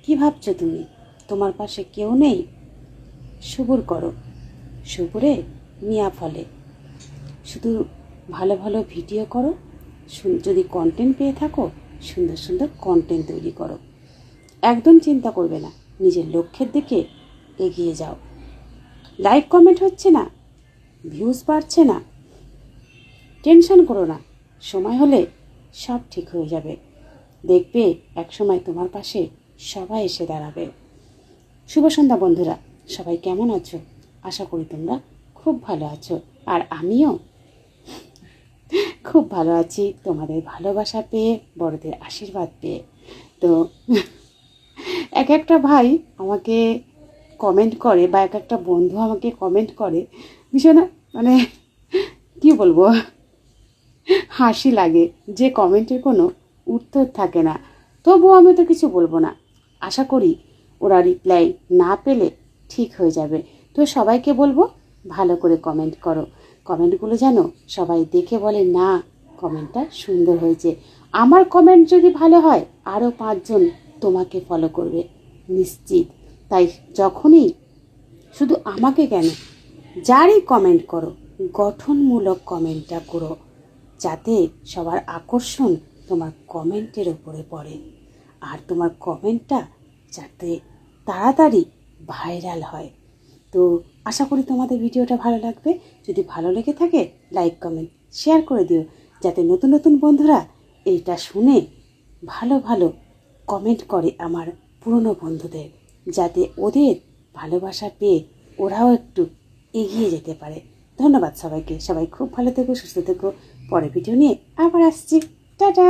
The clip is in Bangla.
কি ভাবছো তুমি? তোমার পাশে কেউ নেই? সবুর করো, সবুরে মিয়া ফলে। শুধু ভালো ভালো ভিডিও করো, যদি কন্টেন্ট পেয়ে থাকো সুন্দর সুন্দর কন্টেন্ট তৈরি করো। একদম চিন্তা করবে না, নিজের লক্ষ্যের দিকে এগিয়ে যাও। লাইক কমেন্ট হচ্ছে না, ভিউজ বাড়ছে না, টেনশন করো না, সময় হলে সব ঠিক হয়ে যাবে। দেখবে একসময় তোমার পাশে সবাই এসে দাঁড়াবে। শুভ সন্ধ্যা বন্ধুরা, সবাই কেমন আছো? আশা করি তোমরা খুব ভালো আছো, আর আমিও খুব ভালো আছি তোমাদের ভালোবাসা পেয়ে, বড়দের আশীর্বাদ পেয়ে। তো এক একটা ভাই আমাকে কমেন্ট করে বা এক একটা বন্ধু আমাকে কমেন্ট করে, ভীষণ মানে কী বলবো, হাসি লাগে যে কমেন্টের কোনো উত্তর থাকে না। তবুও আমি তো কিছু বলবো না, আশা করি ওরা রিপ্লাই না পেলে ঠিক হয়ে যাবে। তো সবাইকে বলবো ভালো করে কমেন্ট করো, কমেন্টগুলো যেন সবাই দেখে বলে না কমেন্টটা সুন্দর হয়েছে। আমার কমেন্ট যদি ভালো হয় আরও 5 জন তোমাকে ফলো করবে নিশ্চিত। তাই যখনই, শুধু আমাকে কেন, যারই কমেন্ট করো গঠনমূলক কমেন্টটা করো, যাতে সবার আকর্ষণ তোমার কমেন্টের ওপরে পড়ে, আর তোমার কমেন্টটা যাতে তাড়াতাড়ি ভাইরাল হয়। তো আশা করি তোমাদের ভিডিওটা ভালো লাগবে। যদি ভালো লেগে থাকে লাইক কমেন্ট শেয়ার করে দিও, যাতে নতুন নতুন বন্ধুরা এইটা শুনে ভালো ভালো কমেন্ট করে আমার পুরনো বন্ধুদের, যাতে ওদের ভালোবাসা পেয়ে ওরাও একটু এগিয়ে যেতে পারে। ধন্যবাদ সবাইকে, সবাই খুব ভালো থেকো, সুস্থ থেকো। পরের ভিডিও নিয়ে আবার আসছি, টাটা।